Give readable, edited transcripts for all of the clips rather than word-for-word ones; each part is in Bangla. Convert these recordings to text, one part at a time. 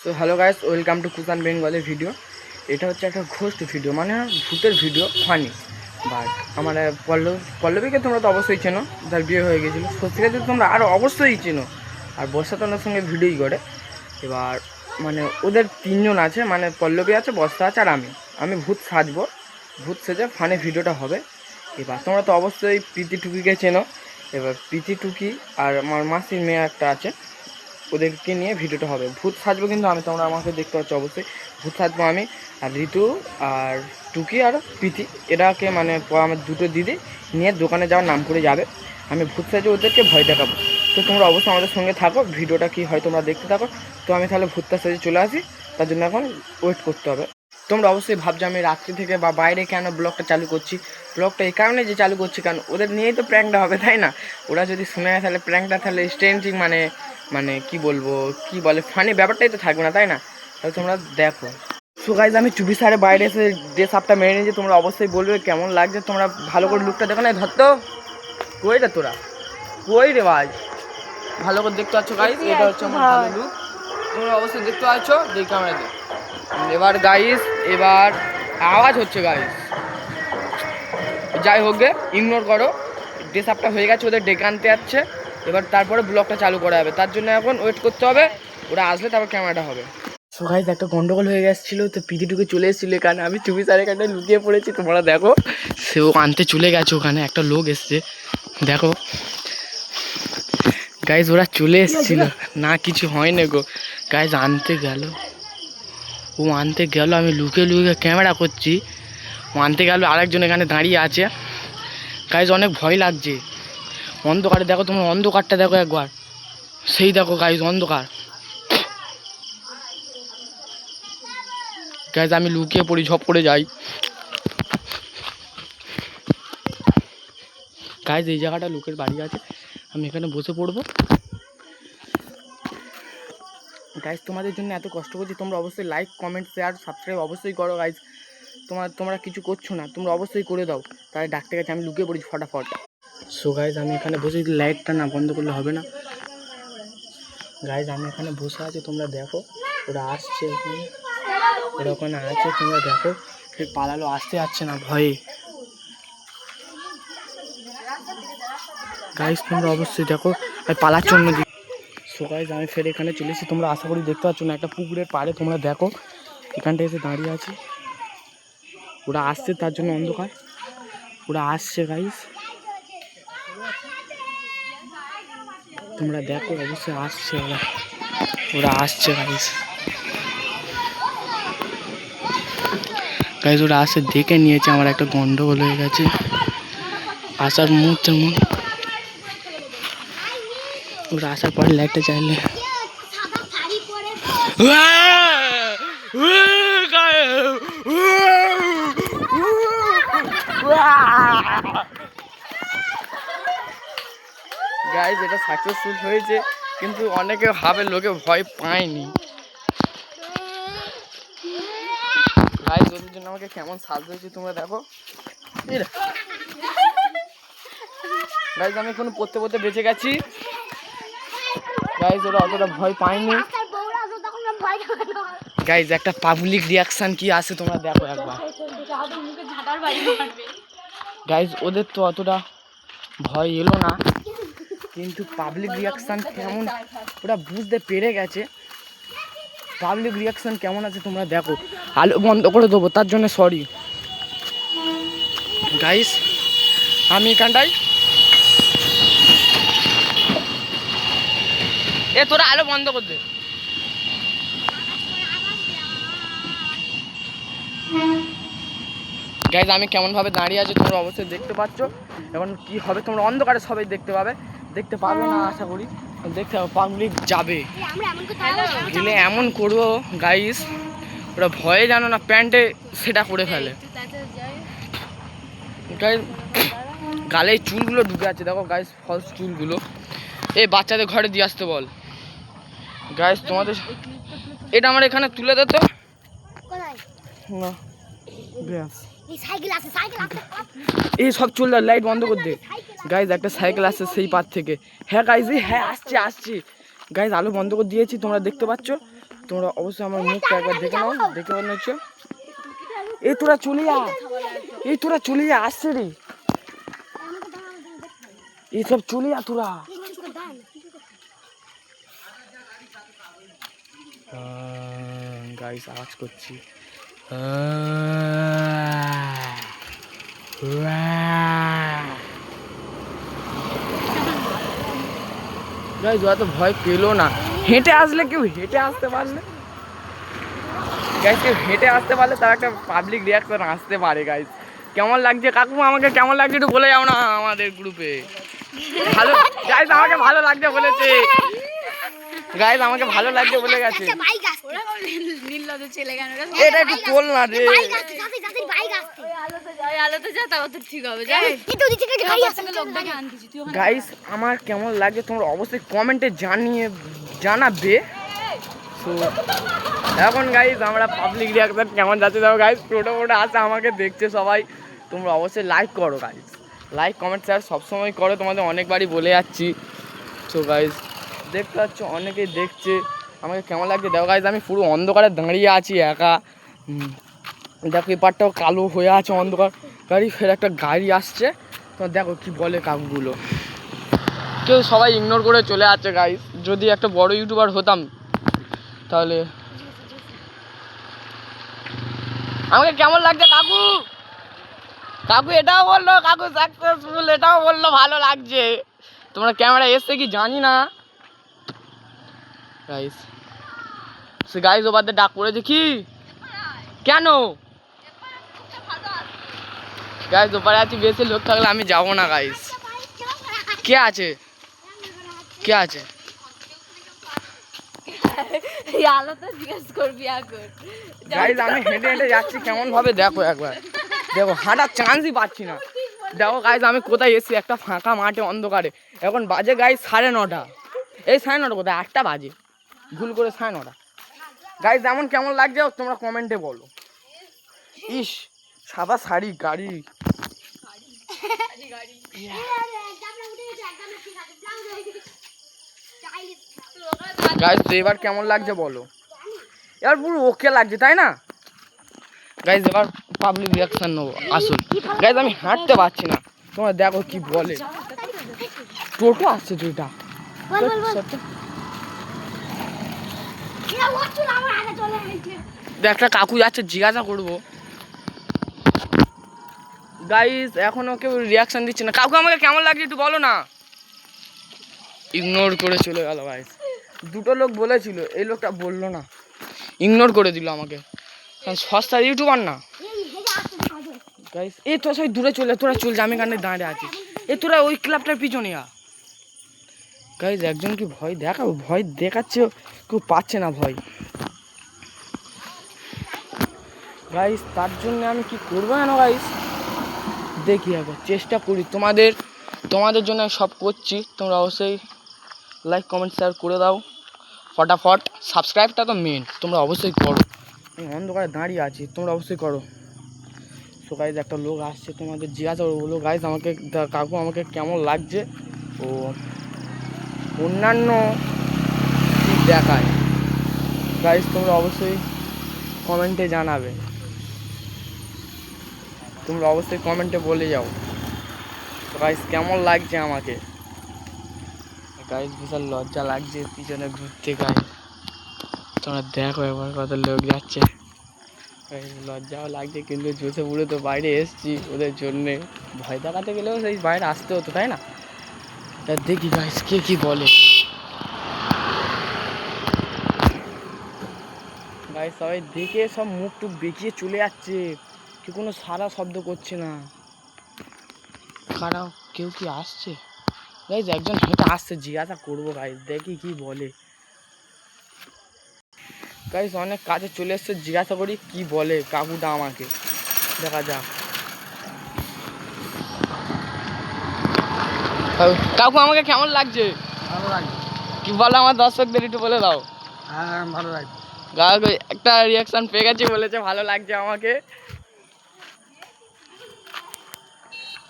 So hello guys, welcome to কুসান বেঙ্গলের ভিডিও। এটা হচ্ছে একটা ঘোস্ট ভিডিও, মানে ভূতের ভিডিও, ফানি। বাট আমার পল্লবীকে তোমরা তো অবশ্যই চেনো, যার বিয়ে হয়ে গেছিলো। স্বস্তিকাকে তোমরা আরও অবশ্যই চেনো, আর বর্ষা তো ওনার সঙ্গে ভিডিওই করে। এবার মানে ওদের তিনজন আছে, মানে পল্লবী আছে, বর্ষা আছে, আর আমি ভূত সাজবো। ভূত সেজে ফানি ভিডিওটা হবে। এবার তোমরা তো অবশ্যই প্রীতি টুকিকে চেনো। এবার প্রীতি টুকি আর আমার মাসির মেয়ে একটা আছে, ওদেরকে নিয়ে ভিডিওটা হবে। ভূত সাজবো কিন্তু আমি, তোমরা আমাকে দেখতে পাচ্ছ অবশ্যই। ভূত সাজবো আমি, আর ঋতু আর টুকি আর প্রীতি, এরাকে মানে আমার দুটো দিদি নিয়ে দোকানে যাওয়ার নাম করে যাবে। আমি ভূত সাজে ওদেরকে ভয় দেখাবো। তো তোমরা অবশ্যই আমাদের সঙ্গে থাকো, ভিডিওটা কী হয় তোমরা দেখতে থাকো। তো আমি তাহলে ভূতটা সাজে চলে আসি, তার জন্য এখন ওয়েট করতে হবে। তোমরা অবশ্যই ভাবছো আমি রাত্রি থেকে বা বাইরে কেন ব্লগটা চালু করছি। ব্লগটা এই কারণে যে চালু করছি, কারণ ওদের নিয়েই তো প্র্যাঙ্কটা হবে, তাই না? ওরা যদি শুনে নেয় তাহলে প্র্যাঙ্কটা তাহলে স্ট্রেঞ্জিং মানে মানে কি বলবো, কি বলে, ফানি ব্যাপারটাই তো থাকবে না, তাই না? তাহলে তোমরা দেখো। সো গাইজ, আমি চুপি সারে বাইরে এসে ড্রেস আপটা মেরে নিয়েছি। তোমরা অবশ্যই বলবে কেমন লাগছে। তোমরা ভালো করে লুকটা দেখো না, ধরতো কই রে তোরা, কই রে ভাই, ভালো করে দেখতে পাচ্ছ গাইজ? এটা হচ্ছে আমার ভালো লুক, তোমরা অবশ্যই দেখতে পাচ্ছ। দেখো আমরা দেখ এবার গাইজ, এবার আওয়াজ হচ্ছে গাইজ, যাই হোক গে, ইগনোর করো। ড্রেস আপটা হয়ে গেছে, ওদের ডেকে আনতে যাচ্ছে। এবার তারপরে ব্লগটা চালু করা হবে, তার জন্য এখন ওয়েট করতে হবে। ওরা আসলে তারপর ক্যামেরাটা হবে। সো গাইজ, একটা গন্ডগোল হয়ে গেছিলো, তো পিটিটুকে চলে এসেছিলো এখানে। আমি চুপি সারে এখানে লুকিয়ে পড়েছি, তোমরা দেখো। সেও আনতে চলে গেছে, ওখানে একটা লোক এসছে, দেখো গাইজ। ওরা চলে এসেছিল না, কিছু হয় না গো গাইজ। আনতে গেল, ও আনতে গেল, আমি লুকিয়ে লুকিয়ে ক্যামেরা করছি। ও আনতে গেল, আরেকজন এখানে দাঁড়িয়ে আছে গাইজ। অনেক ভয় লাগছে অন্ধকারে, দেখো তোমরা অন্ধকারটা দেখো একবার, সেই দেখো গাইজ অন্ধকার। গাইজ আমি লুকিয়ে পড়ি, ঝপ করে যাই গাইজ। এই জায়গাটা লোকের বাড়ি আছে, আমি এখানে বসে পড়বো গাইজ। তোমাদের জন্য এত কষ্ট করছি, তোমরা অবশ্যই লাইক, কমেন্ট, শেয়ার, সাবস্ক্রাইব অবশ্যই করো গাইজ। তোমরা কিছু করছো না, তোমরা অবশ্যই করে দাও। তাই ডাকতে গেছে, আমি লুকিয়ে পড়ি ফটাফট। সো গাইজ, আমি এখানে বসে, লাইটটা না বন্ধ করলে হবে না গাইজ। আমি এখানে বসে আছি, তোমরা দেখো। ওরা আসছে, ওরা ওখানে আছে, তোমরা দেখো। ফের পালালো, আসতে যাচ্ছে না ভয়ে গাইজ। তোমরা অবশ্যই দেখো, আমি পালাচ্ছি অন্যদিকে। সো গাইজ, আমি ফের এখানে চলে এসেছি, তোমরা আশা করি দেখতে পাচ্ছ না, একটা পুকুরের পাড়ে। তোমরা দেখো এখানটা এসে দাঁড়িয়ে আছি। ওরা আসছে, তার জন্য অন্ধকার। ওরা আসছে গাইজ, তোমরা দেখো অবশ্যই আসছে ওরা আসছে গাইজ। গাইজ ওরা আসছে, দেখে নিয়েছে আমার একটা গন্ডগোল হয়ে গেছে আসার মুহূর্তের মধ্যে। ওরা আসার পরে লাইটটা চাইলে গাইজ, এটা সাকসেসফুল হয়েছে, কিন্তু অনেকে ভাবে লোকে ভয় পায়নি গাইজ। ওদের জন্য আমাকে কেমন সাজতে হয়েছে তোমরা দেখো গাইজ। আমি এখন পড়তে পড়তে বেঁচে গেছি গাইজ, ওরা অতটা ভয় পায়নি গাইজ। একটা পাবলিক রিয়াকশন কি আসে তোমরা দেখো একবার গাইজ। ওদের তো অতটা ভয় এলো না, কিন্তু পাবলিক রিয়াকশান কেমন ওরা বুঝতে পেরে গেছে। পাবলিক রিয়াকশান কেমন আছে তোমরা দেখো। আলো বন্ধ করে দেবো, তার জন্য সরি গাইস। আমি এখানটাই, তোরা আলো বন্ধ করে দে গাইজ। আমি কেমনভাবে দাঁড়িয়ে আছি তোমরা অবশ্যই দেখতে পাচ্ছ। এখন কি হবে তোমরা অন্ধকারে সবাই দেখতে পাবে, দেখতে পাবে না আশা করি, দেখতে পাবে। পাবলিক যাবে গেলে এমন করবো গাইস, ওরা ভয়ে জানো না প্যান্টে সেটা করে ফেলে গাইস। গালে চুলগুলো ঢুকে আছে দেখো গাইস, ফলস চুলগুলো। এই বাচ্চাদের ঘরে দিয়ে আসতে বল গাইস। তোমাদের এটা আমার এখানে তুলে দে তো না, এই সব চুল লাইট বন্ধ করে দে গাইজ। একটা সাইকেল আসছে সেই পার থেকে। হ্যাঁ গাইজ, হ্যাঁ আসছে গাইজ। আলো বন্ধ করে দিয়েছি, তোমরা দেখতে পাচ্ছ। তোমরা অবশ্যই আমার মুখটা একবার দেখে নাও, দেখে মনে হচ্ছে এই তোরা চলে যা আসছে রে, এইসব চলে যা তোরা। গাইস আওয়াজ করছি, গাইস অত ভয় পেলো না। হেঁটে আসলে কেউ হেঁটে আসতে পারলে, গাইস কেউ হেঁটে আসতে পারলে তার একটা পাবলিক রিয়াকশন আসতে পারে। গাইস কেমন লাগছে কাকু, আমাকে কেমন লাগছে একটু বলে যাও না আমাদের গ্রুপে। ভালো গাইস, আমাকে ভালো লাগছে বলেছে, গাইস আমাকে ভালো লাগছে বলে গেছে। এটা একটু তোল না রে, গাইস আমার কেমন লাগছে তোমরা অবশ্যই কমেন্টে জানাবে। তো এখন গাইস আমরা পাবলিক রিয়াকশন কেমন যাচ্ছে দেখো গাইস, টোটো আছে আমাকে দেখছে সবাই। তোমরা অবশ্যই লাইক করো গাইস, লাইক কমেন্ট শেয়ার সবসময় করো, তোমাদের অনেকবারই বলে যাচ্ছি। তো গাইস দেখতে পাচ্ছ অনেকেই দেখছে, আমাকে কেমন লাগছে দেখো গাইস। আমি পুরো অন্ধকারে দাঁড়িয়ে আছি একা, দেখো এপারটাও কালো হয়ে আছে অন্ধকার। গাড়ি ফের একটা গাড়ি আসছে, তো দেখো কি বলে কাকুগুলো, কেউ সবাই ইগনোর করে চলে যাচ্ছে গাইস। যদি একটা বড় ইউটিউবার হতাম তাহলে। আমাকে কেমন লাগছে কাকু, কাকু এটাও বললো কাকু সাকসেসফুল, এটাও বললো ভালো লাগছে। তোমরা ক্যামেরা এসছে কি জানি না গাইস। সে গাইস ওপারে ডাক পড়েছে কি, কেন গাইস ওপারে আছি, বেশি লোক থাকলে আমি যাবো না গাইস। কে আছে, কে আছে গাইস? আমি হেঁটে হেঁটে যাচ্ছি কেমন ভাবে দেখো একবার, দেখো হাঁটার চান্সই পাচ্ছি না। দেখো গাইস আমি কোথায় এসেছি, একটা ফাঁকা মাঠে অন্ধকারে। এখন বাজে গাইস 9:30, এই 9:30 কোথায়, 8টা বাজে, ভুল করে 9:30। গাইস এমন কেমন লাগছে তোমরা কমেন্টে বলো। ইস সাদা শাড়ি গাড়ি, গাইস তো এবার কেমন লাগছে বলো, এবার পুরো ওকে লাগছে তাই না গাইস? এবার পাবলিক রিয়াকশন নেবো আসুন গাইস। আমি হাঁটতে পারছি না, তোমরা দেখো কি বলে, টোটো আসছে দুইটা, একটা কাকু যাচ্ছে জিজ্ঞাসা করবো। গাইস এখনো কেউ রিয়াকশন দিচ্ছে না, কাকু আমাকে কেমন লাগছে একটু বলো না। ইগনোর করে চলে গেল গাইস। দুটো লোক বলেছিল, এই লোকটা বললো না, ইগনোর করে দিল আমাকে, কারণ সস্তার ইউটিউবার না গাইস। এই তো সবাই দূরে চলে, তোরা চল, আমি কানে দাঁড়িয়ে আছি, এ তোরা ওই ক্লাবটার পিছনে আ গাইস। একজন কি ভয় দেখাবো, ভয় দেখাচ্ছে কেউ পাচ্ছে না ভয় গাইস, তার জন্য আমি কি করবো জানো গাইস, দেখি একবার চেষ্টা করি, তোমাদের জন্য সব করছি। তোমরা অবশ্যই লাইক কমেন্ট শেয়ার করে দাও ফটাফট, সাবস্ক্রাইবটা তো মেন, তোমরা অবশ্যই করো। আমি অন্ধকারে দাঁড়িয়ে আছি, তোমরা অবশ্যই করো। সো গাইস একটা লোক আসছে, তোমাদের জিজ্ঞাসা করবো গাইস আমাকে, কাকু আমাকে কেমন লাগছে ও অন্যান্য দেখায় গাইস, তোমরা অবশ্যই কমেন্টে জানাবে, তোমরা অবশ্যই কমেন্টে বলে যাও গাইস কেমন লাগছে আমাকে। গাইস বিশাল লজ্জা লাগছে পিছনে ঘুরতে গাইস, তোমরা দেখো এবার কত লোক যাচ্ছে, লজ্জাও লাগছে কিন্তু জোসে পুরো তো বাইরে এসছি ওদের জন্যে, ভয় দেখাতে গেলেও সেই বাইরে আসতে হতো তাই না। দেখি গাইস কে কি বলে। গাইস সবাই দেখে সব মুখ টুক বেঁকিয়ে চলে যাচ্ছে, কেউ কোনো সারা শব্দ করছে না। খারাপ কেউ কি আসছে গাইস? একজন হেঁটে আসছে, জিজ্ঞাসা করবো গাইস, দেখি কি বলে। গাইস অনেক কাছে চলে এসছে, জিজ্ঞাসা করি কি বলে কাকুটা আমাকে, দেখা যাক। কাকু আমাকে কেমন লাগছে? ভালো লাগছে। কি বলো আমার দর্শকদের একটু বলে দাও। হ্যাঁ ভালো লাগছে। কাকু একটা রিয়াকশন পেয়ে গেছে, বলেছে ভালো লাগছে আমাকে।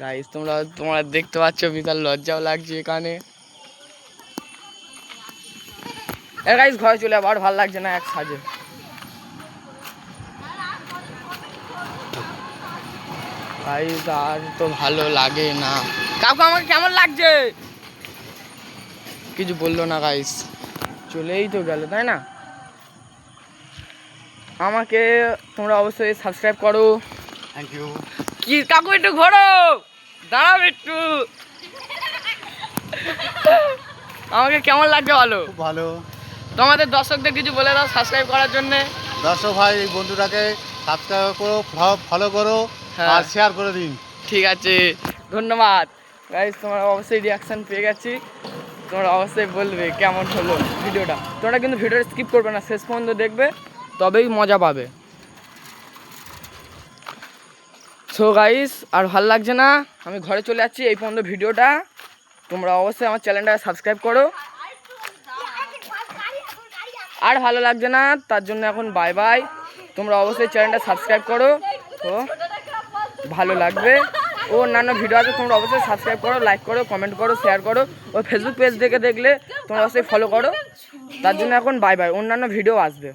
গাইস তোমরা দেখতে পাচ্ছ বিশাল লজ্জাও লাগছে এখানে। গাইস ঘরে চলে যাবো, আর ভালো লাগছে না এক সাজে। গাইস আর তো ভালো লাগে না। কাকু আমাকে কেমন লাগছে? কিছু বললো না গাইস, চলেই তো গেল তাই না। আমাকে তোমরা অবশ্যই সাবস্ক্রাইব করো। Thank you. কি কাকু একটু ঘোরো, দাঁড়াও একটু। আমাকে কেমন লাগছে বলো? খুব ভালো। তোমাদের দর্শকদের কিছু বলে দাও সাবস্ক্রাইব করার জন্য। দর্শক ভাই এই বন্ধুটাকে সাবস্ক্রাইব করো, ফলো করো হ্যাঁ। আর শেয়ার করে দিন। ঠিক আছে, ধন্যবাদ গাইস। তোমরা অবশ্যই রিয়াকশান পেয়ে গেছি, তোমরা অবশ্যই বলবে কেমন হলো ভিডিওটা। তোমরা কিন্তু ভিডিওটা স্কিপ করবে না, শেষ পর্যন্ত দেখবে, তবেই মজা পাবে। সো গাইস আর ভালো লাগছে না, আমি ঘরে চলে যাচ্ছি। এই পর্যন্ত ভিডিওটা, তোমরা অবশ্যই আমার চ্যানেলটাকে সাবস্ক্রাইব করো। আর ভালো লাগছে না তার জন্য এখন বাই বাই। তোমরা অবশ্যই চ্যানেলটা সাবস্ক্রাইব করো, তো ভালো লাগবে। ও অন্যান্য ভিডিও আছে, তোমরা অবশ্যই সাবস্ক্রাইব করো, লাইক করো, কমেন্ট করো, শেয়ার করো। ও ফেসবুক পেজ থেকে দেখলে তোমরা অবশ্যই ফলো করো। তার জন্য এখন বাই বাই, অন্যান্য ভিডিও আসবে।